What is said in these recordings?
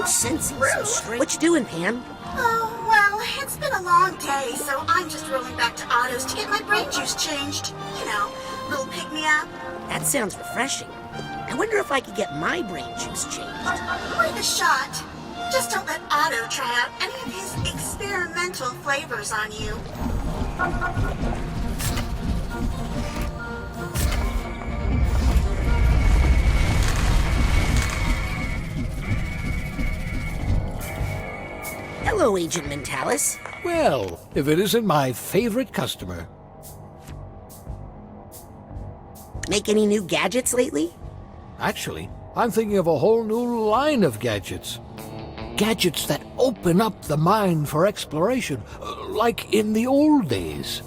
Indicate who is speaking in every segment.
Speaker 1: Strange senses. So strange. What you doing, Pam?
Speaker 2: Oh, well, it's been a long day, so I'm just rolling back to Otto's to get my brain juice changed. You know, little pick-me-up.
Speaker 1: That sounds refreshing. I wonder if I could get my brain juice changed.
Speaker 2: Worth a shot. Just don't let Otto try out any of his experimental flavors on you.
Speaker 1: Hello, Agent Mentalis.
Speaker 3: Well, if it isn't my favorite customer.
Speaker 1: Make any new gadgets lately?
Speaker 3: Actually, I'm thinking of a whole new line of gadgets. Gadgets that open up the mind for exploration, like in the old days.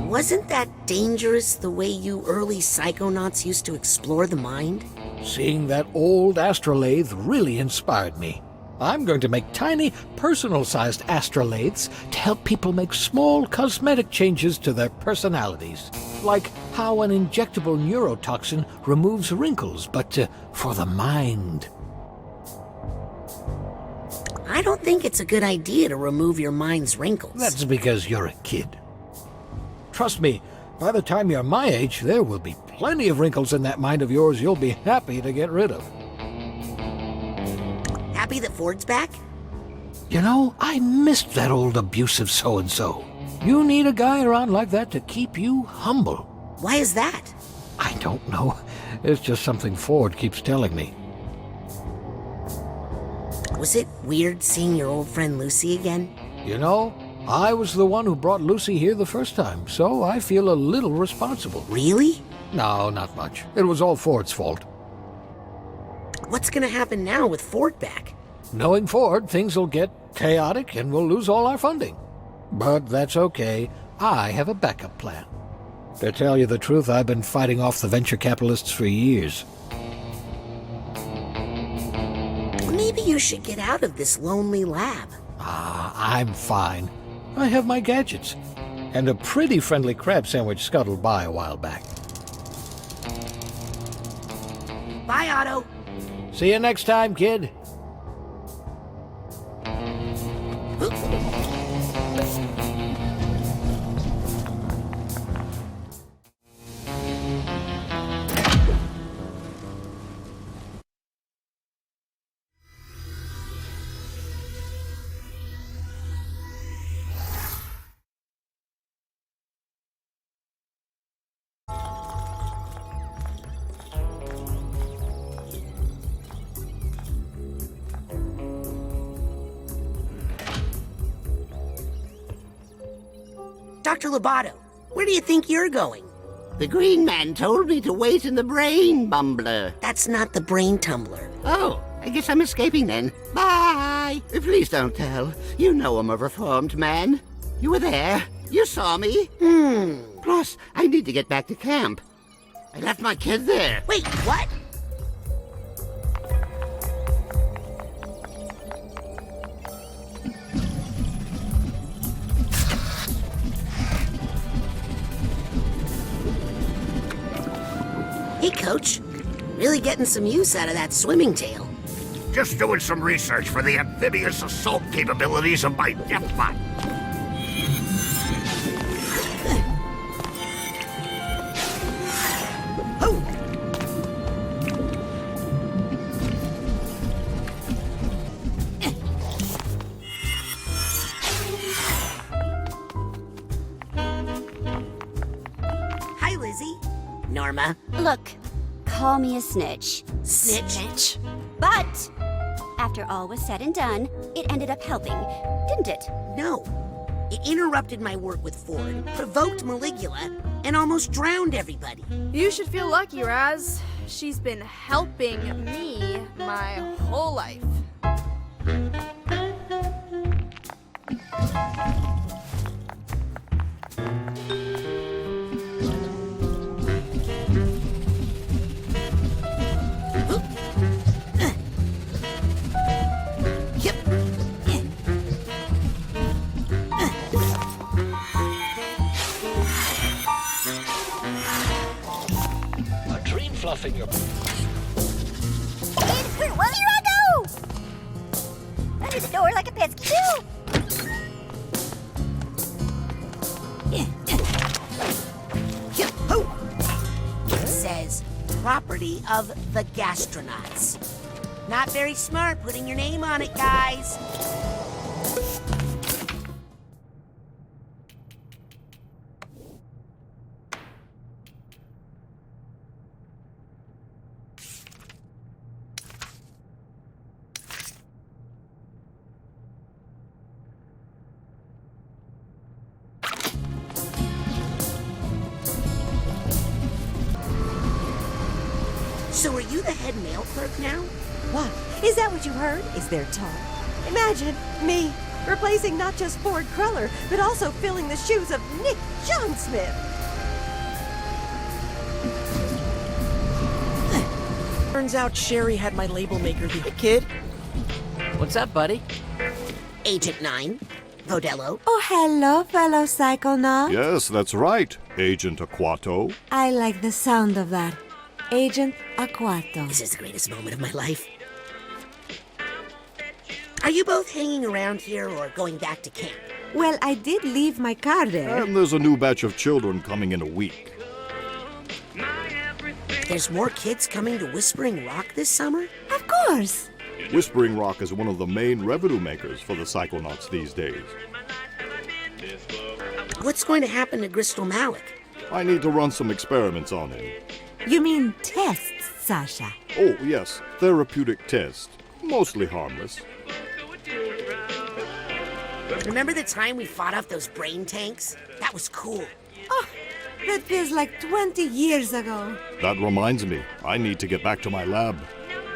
Speaker 1: Wasn't that dangerous, the way you early Psychonauts used to explore the mind?
Speaker 3: Seeing that old astrolabe really inspired me. I'm going to make tiny, personal-sized astrolabes to help people make small cosmetic changes to their personalities. Like how an injectable neurotoxin removes wrinkles, but for the mind.
Speaker 1: I don't think it's a good idea to remove your mind's wrinkles.
Speaker 3: That's because you're a kid. Trust me, by the time you're my age, there will be plenty of wrinkles in that mind of yours you'll be happy to get rid of.
Speaker 1: Happy that Ford's back?
Speaker 3: You know, I missed that old abusive so-and-so. You need a guy around like that to keep you humble.
Speaker 1: Why is that?
Speaker 3: I don't know. It's just something Ford keeps telling me.
Speaker 1: Was it weird seeing your old friend Lucy again?
Speaker 3: You know, I was the one who brought Lucy here the first time, so I feel a little responsible.
Speaker 1: Really?
Speaker 3: No, not much. It was all Ford's fault.
Speaker 1: What's gonna happen now with Ford back?
Speaker 3: Knowing Ford, things will get chaotic and we'll lose all our funding. But that's okay. I have a backup plan. To tell you the truth, I've been fighting off the venture capitalists for years.
Speaker 1: Maybe you should get out of this lonely lab.
Speaker 3: I'm fine. I have my gadgets. And a pretty friendly crab sandwich scuttled by a while back.
Speaker 1: Bye, Otto.
Speaker 3: See you next time, kid.
Speaker 1: Dr. Lobato, where do you think you're going?
Speaker 4: The green man told me to wait in the brain bumbler.
Speaker 1: That's not the brain tumbler.
Speaker 4: Oh, I guess I'm escaping then. Bye! Please don't tell. You know I'm a reformed man. You were there. You saw me. Plus, I need to get back to camp. I left my kid there.
Speaker 1: Wait, what? Hey, Coach. Really getting some use out of that swimming tail.
Speaker 5: Just doing some research for the amphibious assault capabilities of my deathbot.
Speaker 1: Oh! Hi, Lizzie. Norma.
Speaker 6: Look, call me a snitch.
Speaker 1: Snitch.
Speaker 6: But after all was said and done, it ended up helping, didn't it?
Speaker 1: No. It interrupted my work with Ford, provoked Maligula, and almost drowned everybody.
Speaker 7: You should feel lucky, Raz. She's been helping me my whole life.
Speaker 1: Yep.
Speaker 3: A dream fluffing your...
Speaker 6: door like a pesky too.
Speaker 1: It says, property of the gastronauts. Not very smart putting your name on it, guys. So are you the head mail clerk now?
Speaker 8: What? Is that what you heard? Is there talk? Imagine me replacing not just Ford Cruller, but also filling the shoes of Nick John Smith.
Speaker 9: Turns out Sherry had my label maker the...
Speaker 10: Hey, kid. What's up, buddy?
Speaker 1: Agent 9, Vodello.
Speaker 8: Oh, hello, fellow Psychonauts.
Speaker 11: Yes, that's right, Agent Aquato.
Speaker 8: I like the sound of that. Agent Aquato.
Speaker 1: This is the greatest moment of my life. Are you both hanging around here or going back to camp?
Speaker 8: Well, I did leave my car there.
Speaker 11: And there's a new batch of children coming in a week.
Speaker 1: There's more kids coming to Whispering Rock this summer?
Speaker 8: Of course.
Speaker 11: Whispering Rock is one of the main revenue makers for the Psychonauts these days.
Speaker 1: What's going to happen to Crystal Malik?
Speaker 11: I need to run some experiments on him.
Speaker 8: You mean tests, Sasha?
Speaker 11: Oh, yes, therapeutic test. Mostly harmless.
Speaker 1: Remember the time we fought off those brain tanks? That was cool.
Speaker 8: Oh, that feels like 20 years ago.
Speaker 11: That reminds me, I need to get back to my lab.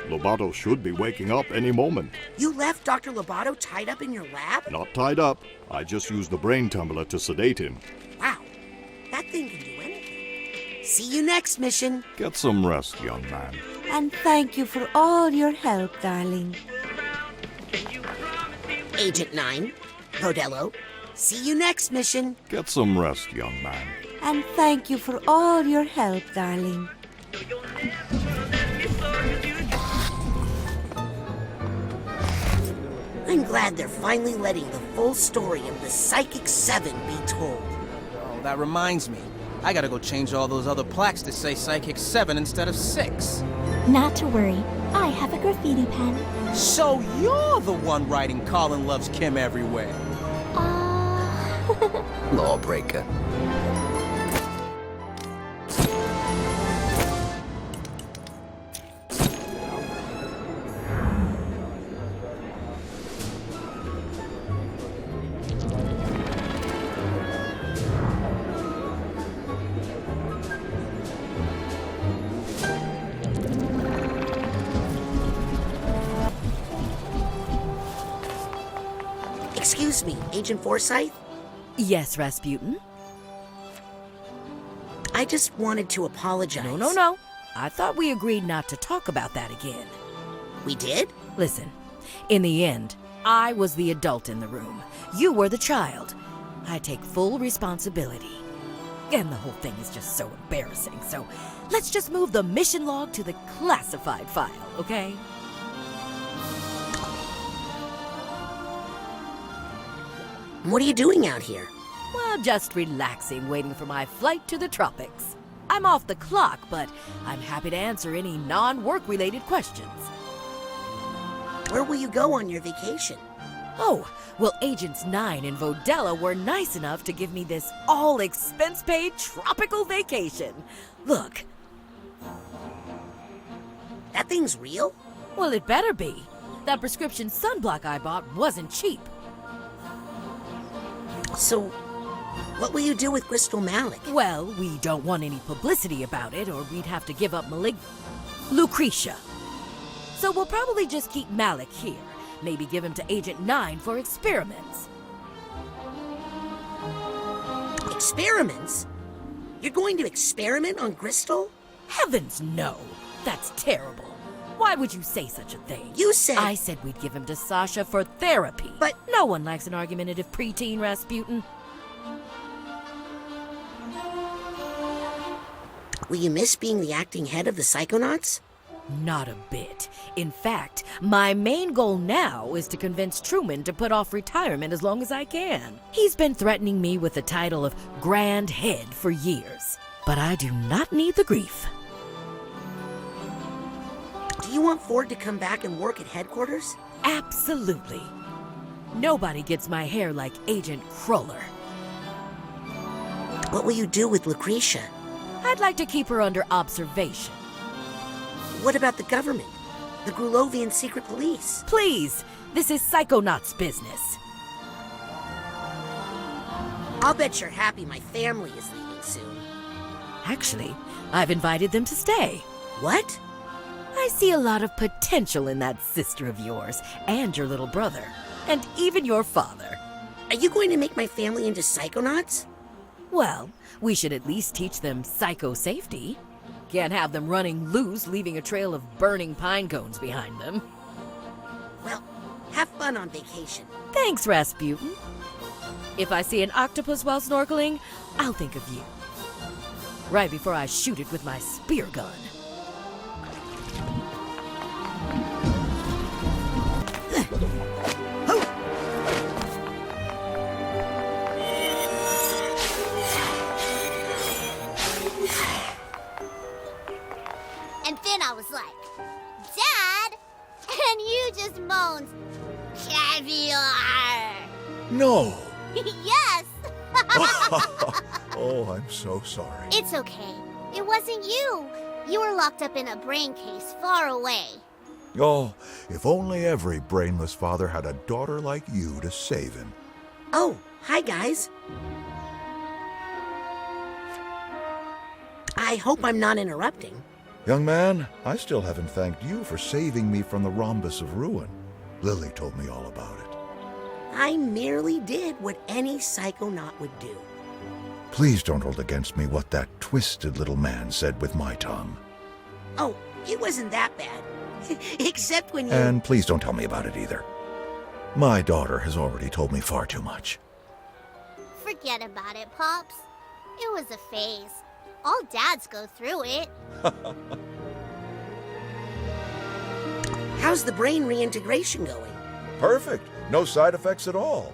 Speaker 11: Lobato should be waking up any moment.
Speaker 1: You left Dr. Lobato tied up in your lab?
Speaker 11: Not tied up. I just used the brain tumbler to sedate him.
Speaker 1: Wow, that thing can do anything. See you next mission.
Speaker 11: Get some rest, young man.
Speaker 8: And thank you for all your help, darling.
Speaker 1: Agent 9, Vodello. See you next mission.
Speaker 11: Get some rest, young man.
Speaker 8: And thank you for all your help, darling.
Speaker 1: I'm glad they're finally letting the full story of the Psychic 7 be told.
Speaker 10: Oh, that reminds me. I gotta go change all those other plaques to say Psychic 7 instead of 6.
Speaker 6: Not to worry. I have a graffiti pen.
Speaker 10: So you're the one writing Colin loves Kim everywhere.
Speaker 9: Lawbreaker.
Speaker 1: Excuse me, Agent Forsyth?
Speaker 9: Yes, Razputin?
Speaker 1: I just wanted to apologize.
Speaker 9: No. I thought we agreed not to talk about that again.
Speaker 1: We did?
Speaker 9: Listen, in the end, I was the adult in the room. You were the child. I take full responsibility. And the whole thing is just so embarrassing, so let's just move the mission log to the classified file, okay?
Speaker 1: What are you doing out here?
Speaker 9: Well, just relaxing, waiting for my flight to the tropics. I'm off the clock, but I'm happy to answer any non-work-related questions.
Speaker 1: Where will you go on your vacation?
Speaker 9: Oh, well, Agents 9 and Vodello were nice enough to give me this all-expense-paid tropical vacation. Look.
Speaker 1: That thing's real?
Speaker 9: Well, it better be. That prescription sunblock I bought wasn't cheap.
Speaker 1: So, what will you do with Crystal Malik?
Speaker 9: Well, we don't want any publicity about it, or we'd have to give up Lucretia. So we'll probably just keep Malik here. Maybe give him to Agent 9 for experiments.
Speaker 1: Experiments? You're going to experiment on Crystal?
Speaker 9: Heavens no! That's terrible. Why would you say such a thing?
Speaker 1: You said...
Speaker 9: I said we'd give him to Sasha for therapy.
Speaker 1: But...
Speaker 9: No one likes an argumentative preteen, Razputin.
Speaker 1: Will you miss being the acting head of the Psychonauts?
Speaker 9: Not a bit. In fact, my main goal now is to convince Truman to put off retirement as long as I can. He's been threatening me with the title of Grand Head for years, but I do not need the grief.
Speaker 1: Do you want Ford to come back and work at headquarters?
Speaker 9: Absolutely. Nobody gets my hair like Agent Cruller.
Speaker 1: What will you do with Lucretia?
Speaker 9: I'd like to keep her under observation.
Speaker 1: What about the government? The Grulovian secret police?
Speaker 9: Please, this is Psychonauts business.
Speaker 1: I'll bet you're happy my family is leaving soon.
Speaker 9: Actually, I've invited them to stay.
Speaker 1: What?
Speaker 9: I see a lot of potential in that sister of yours, and your little brother, and even your father.
Speaker 1: Are you going to make my family into Psychonauts?
Speaker 9: Well, we should at least teach them psycho-safety. Can't have them running loose, leaving a trail of burning pine cones behind them.
Speaker 1: Well, have fun on vacation.
Speaker 9: Thanks, Razputin. If I see an octopus while snorkeling, I'll think of you. Right before I shoot it with my spear gun.
Speaker 12: And then I was like, Dad! And you just moaned, caviar!
Speaker 13: No!
Speaker 12: Yes!
Speaker 13: Oh, I'm so sorry.
Speaker 12: It's okay. It wasn't you. You were locked up in a brain case far away.
Speaker 13: Oh, if only every brainless father had a daughter like you to save him.
Speaker 1: Oh, hi guys. I hope I'm not interrupting.
Speaker 13: Young man, I still haven't thanked you for saving me from the rhombus of ruin. Lily told me all about it.
Speaker 1: I merely did what any psychonaut would do.
Speaker 13: Please don't hold against me what that twisted little man said with my tongue.
Speaker 1: Oh, it wasn't that bad. Except when you...
Speaker 13: And please don't tell me about it either. My daughter has already told me far too much.
Speaker 12: Forget about it, Pops. It was a phase. All dads go through it.
Speaker 1: How's the brain reintegration going?
Speaker 13: Perfect. No side effects at all.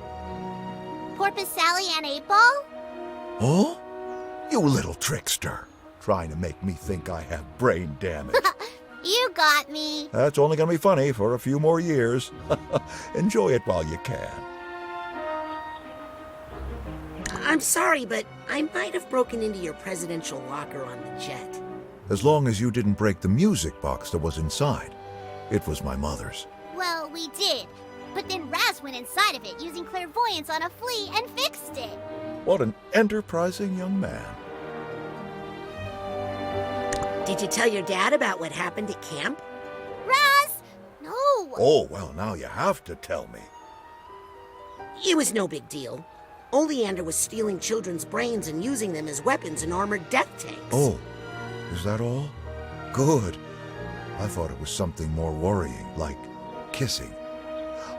Speaker 12: Porpoise Sally and 8-Ball?
Speaker 13: Oh? You little trickster. Trying to make me think I have brain damage.
Speaker 12: You got me.
Speaker 13: That's only going to be funny for a few more years. Enjoy it while you can.
Speaker 1: I'm sorry, but I might have broken into your presidential locker on the jet.
Speaker 13: As long as you didn't break the music box that was inside. It was my mother's.
Speaker 12: Well, we did. But then Raz went inside of it using clairvoyance on a flea and fixed it.
Speaker 13: What an enterprising young man.
Speaker 1: Did you tell your dad about what happened at camp?
Speaker 12: Raz! No!
Speaker 13: Oh, well, now you have to tell me.
Speaker 1: It was no big deal. Oleander was stealing children's brains and using them as weapons in armored death tanks.
Speaker 13: Oh, is that all? Good. I thought it was something more worrying, like kissing.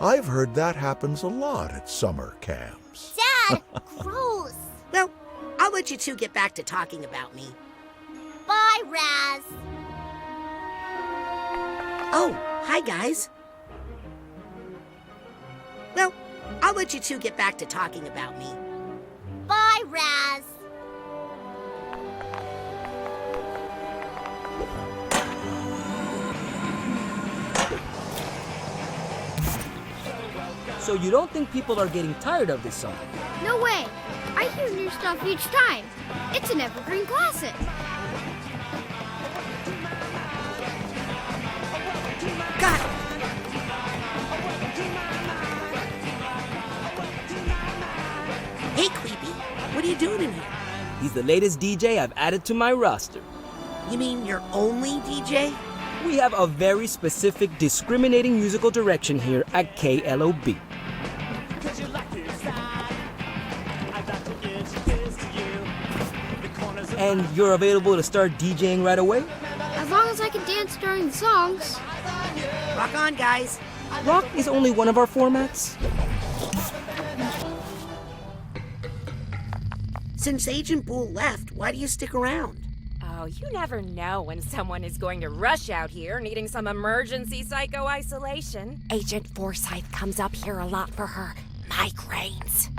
Speaker 13: I've heard that happens a lot at summer camps.
Speaker 12: Dad! Gross!
Speaker 1: Well, I'll let you two get back to talking about me.
Speaker 12: Bye, Raz!
Speaker 1: Oh, hi, guys. Well, I'll let you two get back to talking about me.
Speaker 12: Bye, Raz!
Speaker 14: So you don't think people are getting tired of this song?
Speaker 15: No way! I hear new stuff each time. It's an evergreen classic.
Speaker 1: Got it! Hey, Creepy. What are you doing in here?
Speaker 14: He's the latest DJ I've added to my roster.
Speaker 1: You mean your only DJ?
Speaker 14: We have a very specific discriminating musical direction here at KLOB. And you're available to start DJing right away?
Speaker 15: As long as I can dance during the songs.
Speaker 1: Rock on, guys.
Speaker 14: Rock is only one of our formats.
Speaker 1: Since Agent Bull left, why do you stick around?
Speaker 16: Oh, you never know when someone is going to rush out here needing some emergency psycho-isolation. Agent Forsyth comes up here a lot for her migraines.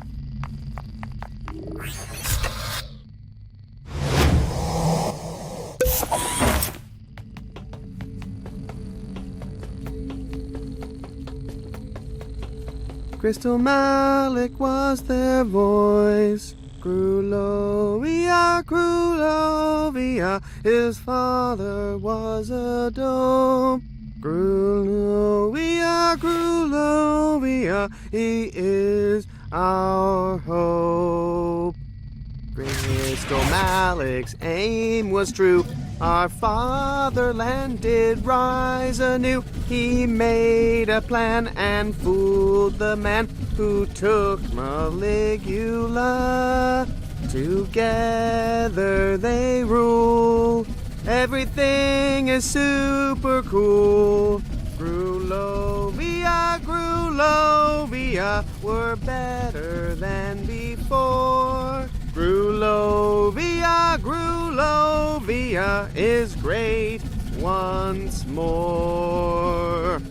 Speaker 17: Crystal Malik was their voice. Grulovia, Grulovia, his father was a dope. Grulovia, Grulovia, he is our hope. Crystal Malik's aim was true. Our fatherland did rise anew. He made a plan and fooled the man who took Maligula. Together they rule. Everything is super cool. Grulovia, Grulovia, we're better than before. Grulovia, Grulovia is great once more.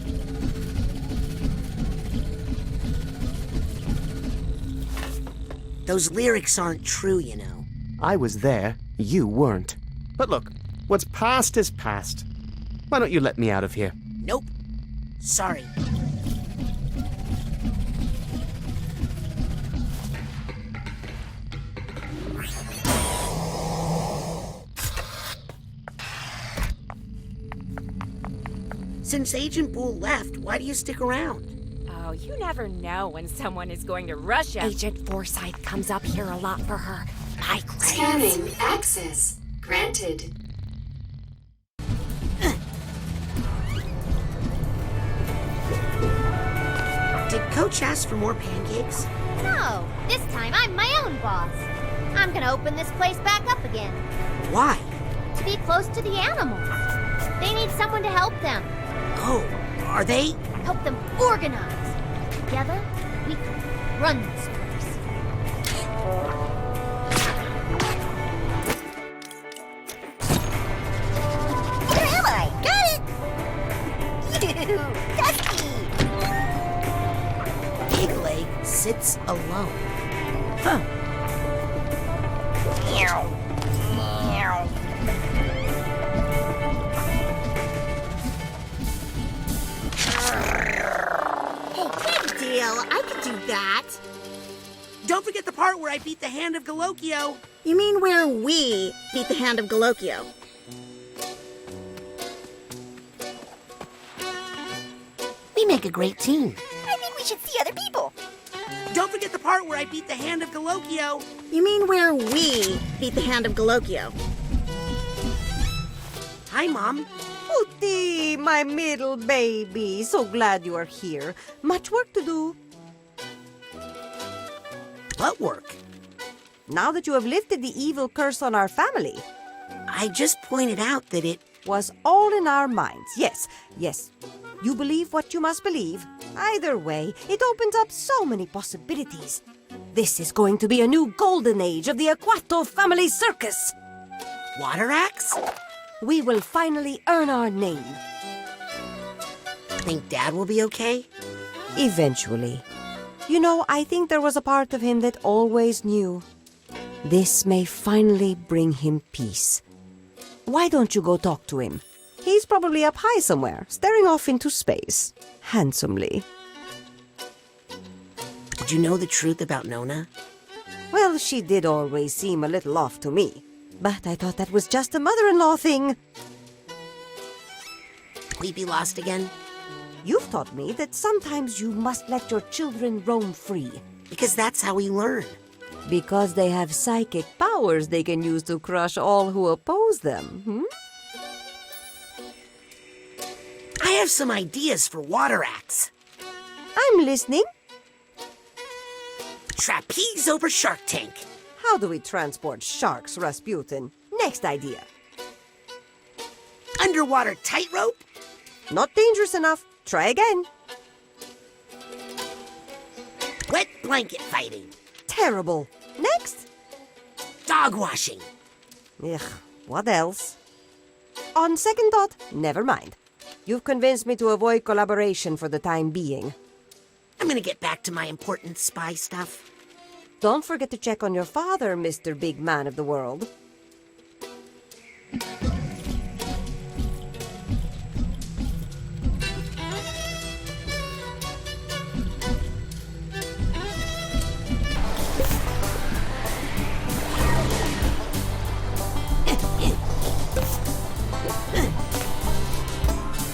Speaker 1: Those lyrics aren't true, you know.
Speaker 17: I was there, you weren't. But look, what's past is past. Why don't you let me out of here?
Speaker 1: Nope. Sorry. Since Agent Bull left, why do you stick around?
Speaker 16: Oh, you never know when someone is going to rush out. Agent Forsyth comes up here a lot for her migraines.
Speaker 18: Scanning access granted.
Speaker 1: Did Coach ask for more pancakes?
Speaker 12: No, this time I'm my own boss. I'm gonna open this place back up again.
Speaker 1: Why?
Speaker 12: To be close to the animals. They need someone to help them.
Speaker 1: Oh, are they?
Speaker 12: Help them organize. Together, we can run this place. Where am I? Got it! Dusty!
Speaker 1: Pig Leg sits alone. Huh. Meow. Meow.
Speaker 2: I could do that.
Speaker 1: Don't forget the part where I beat the hand of Galocchio.
Speaker 2: You mean where we beat the hand of Galocchio?
Speaker 1: We make a great team.
Speaker 12: I think we should see other people.
Speaker 1: Don't forget the part where I beat the hand of Galocchio.
Speaker 2: You mean where we beat the hand of Galocchio?
Speaker 1: Hi, Mom.
Speaker 8: Puti, my middle baby. So glad you are here. Much work to do.
Speaker 1: What work?
Speaker 8: Now that you have lifted the evil curse on our family.
Speaker 1: I just pointed out that it
Speaker 8: was all in our minds. Yes, yes. You believe what you must believe. Either way, it opens up so many possibilities. This is going to be a new golden age of the Aquato family circus.
Speaker 1: Water axe?
Speaker 8: We will finally earn our name.
Speaker 1: Think Dad will be okay?
Speaker 8: Eventually. You know, I think there was a part of him that always knew. This may finally bring him peace. Why don't you go talk to him? He's probably up high somewhere, staring off into space, handsomely.
Speaker 1: Did you know the truth about Nona?
Speaker 8: Well, she did always seem a little off to me. But I thought that was just a mother-in-law thing.
Speaker 1: We be lost again?
Speaker 8: You've taught me that sometimes you must let your children roam free.
Speaker 1: Because that's how we learn.
Speaker 8: Because they have psychic powers they can use to crush all who oppose them,
Speaker 1: I have some ideas for water axe.
Speaker 8: I'm listening.
Speaker 1: Trapeze over Shark Tank.
Speaker 8: How do we transport sharks, Razputin? Next idea.
Speaker 1: Underwater tightrope?
Speaker 8: Not dangerous enough. Try again.
Speaker 1: Wet blanket fighting.
Speaker 8: Terrible. Next.
Speaker 1: Dog washing.
Speaker 8: Ugh, What else? On second thought, never mind. You've convinced me to avoid collaboration for the time being.
Speaker 1: I'm gonna get back to my important spy stuff.
Speaker 8: Don't forget to check on your father, Mr. Big Man of the World.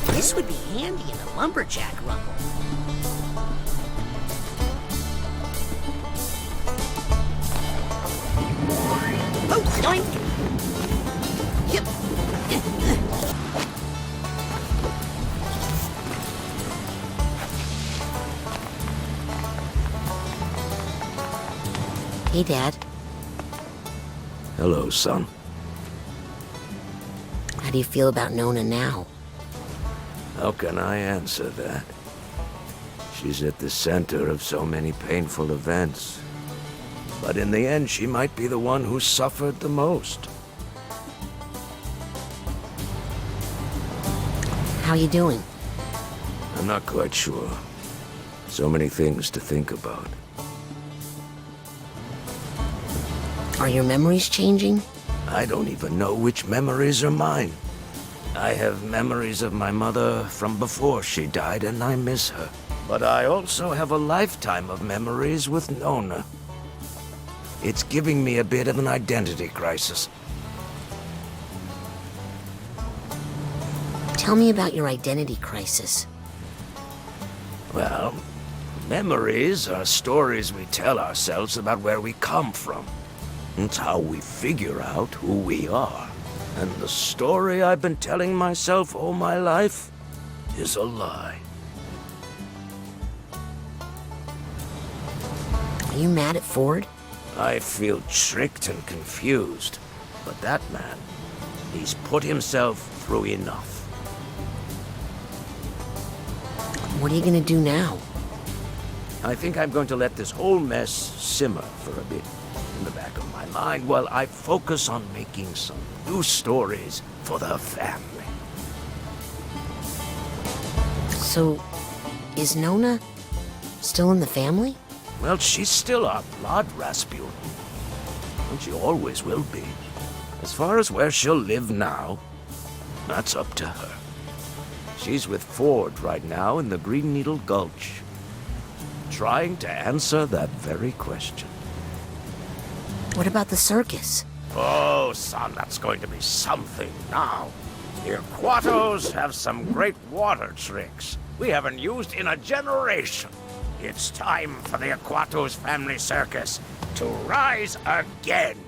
Speaker 1: This would be handy in a lumberjack rumble. Oh, yoink! Yep. Hey, Dad.
Speaker 19: Hello, son.
Speaker 1: How do you feel about Nona now?
Speaker 19: How can I answer that? She's at the center of so many painful events. But in the end, she might be the one who suffered the most.
Speaker 1: How you doing?
Speaker 19: I'm not quite sure. So many things to think about.
Speaker 1: Are your memories changing?
Speaker 19: I don't even know which memories are mine. I have memories of my mother from before she died, and I miss her. But I also have a lifetime of memories with Nona. It's giving me a bit of an identity crisis.
Speaker 1: Tell me about your identity crisis.
Speaker 19: Well, memories are stories we tell ourselves about where we come from. It's how we figure out who we are. And the story I've been telling myself all my life is a lie.
Speaker 1: Are you mad at Ford?
Speaker 19: I feel tricked and confused. But that man, he's put himself through enough.
Speaker 1: What are you gonna do now?
Speaker 19: I think I'm going to let this whole mess simmer for a bit in the back of my mind while I focus on making some new stories for the family.
Speaker 1: So, is Nona still in the family?
Speaker 19: Well, she's still our blood, Razputin. And she always will be. As far as where she'll live now, that's up to her. She's with Ford right now in the Green Needle Gulch, trying to answer that very question.
Speaker 1: What about the circus?
Speaker 5: Oh, son, that's going to be something now. The Aquatos have some great water tricks we haven't used in a generation. It's time for the Aquatos family circus to rise again.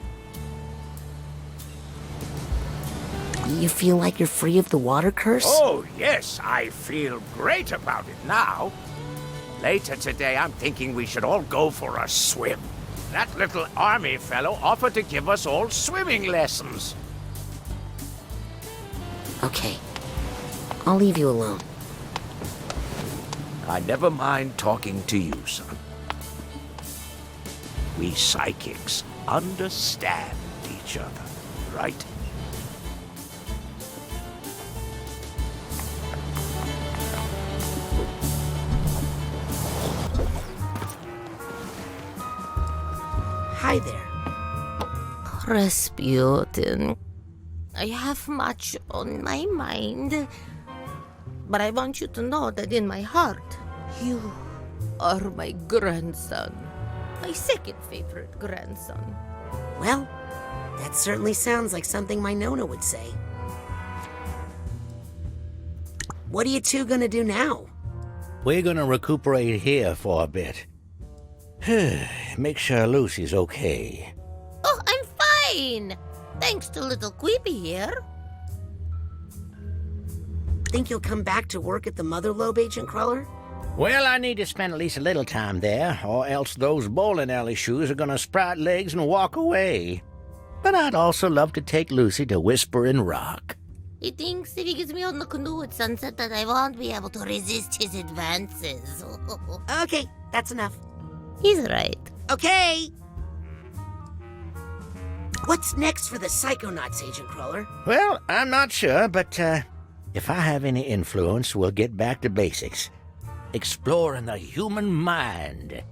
Speaker 1: You feel like you're free of the water curse?
Speaker 5: Oh, yes, I feel great about it now. Later today, I'm thinking we should all go for a swim. That little army fellow offered to give us all swimming lessons.
Speaker 1: Okay. I'll leave you alone.
Speaker 19: I never mind talking to you, son. We psychics understand each other, right?
Speaker 1: Hi there.
Speaker 20: Razputin, I have much on my mind, but I want you to know that in my heart, you are my grandson. My second favorite grandson.
Speaker 1: Well, that certainly sounds like something my Nona would say. What are you two gonna do now?
Speaker 21: We're gonna recuperate here for a bit. Make sure Lucy's okay.
Speaker 20: Oh, I'm fine! Thanks to little Queepy here.
Speaker 1: Think you'll come back to work at the Mother Lobe, Agent Cruller?
Speaker 21: Well, I need to spend at least a little time there, or else those bowling alley shoes are gonna sprout legs and walk away. But I'd also love to take Lucy to Whispering Rock.
Speaker 20: He thinks if he gets me on the canoe at sunset that I won't be able to resist his advances.
Speaker 1: Okay, that's enough.
Speaker 20: He's right.
Speaker 1: Okay! What's next for the Psychonauts, Agent Crawler?
Speaker 21: Well, I'm not sure, but if I have any influence, we'll get back to basics. Exploring the human mind.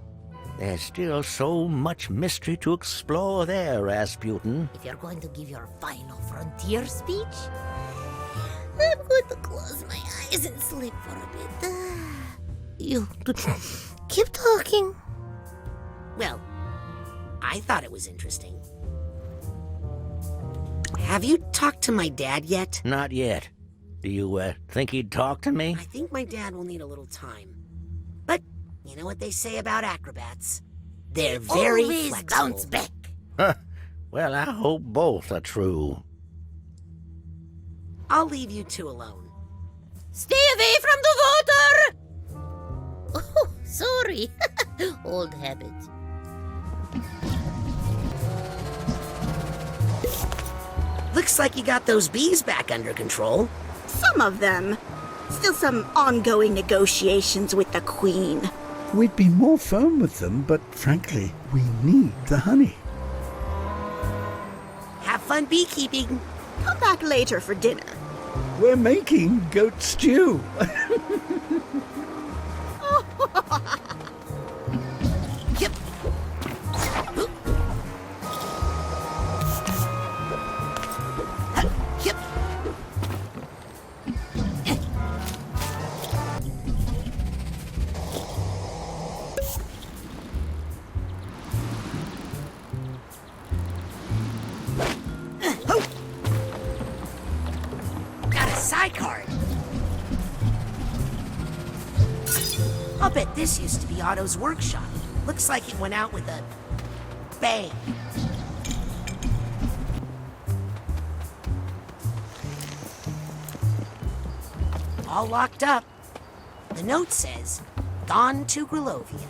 Speaker 21: There's still so much mystery to explore there, Razputin.
Speaker 20: If you're going to give your final frontier speech, I'm going to close my eyes and sleep for a bit. You keep talking.
Speaker 1: Well, I thought it was interesting. Have you talked to my dad yet?
Speaker 21: Not yet. Do you think he'd talk to me?
Speaker 1: I think my dad will need a little time. But you know what they say about acrobats? They're very
Speaker 20: always
Speaker 1: flexible.
Speaker 20: Bounce back.
Speaker 21: Huh. Well, I hope both are true.
Speaker 1: I'll leave you two alone.
Speaker 20: Stay away from the water! Oh, sorry. Old habit.
Speaker 1: Looks like you got those bees back under control.
Speaker 2: Some of them. Still some ongoing negotiations with the Queen.
Speaker 4: We'd be more firm with them, but frankly, we need the honey.
Speaker 1: Have fun beekeeping.
Speaker 2: Come back later for dinner.
Speaker 4: We're making goat stew.
Speaker 1: Yep. Yep. Got a psi card. I'll bet this used to be Otto's workshop. Looks like it went out with a bang. All locked up. The note says, "Gone to Grilovia."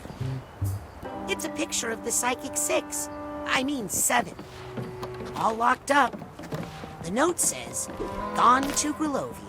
Speaker 1: It's a picture of the Psychic 6. I mean 7. All locked up. The note says, "Gone to Grilovia."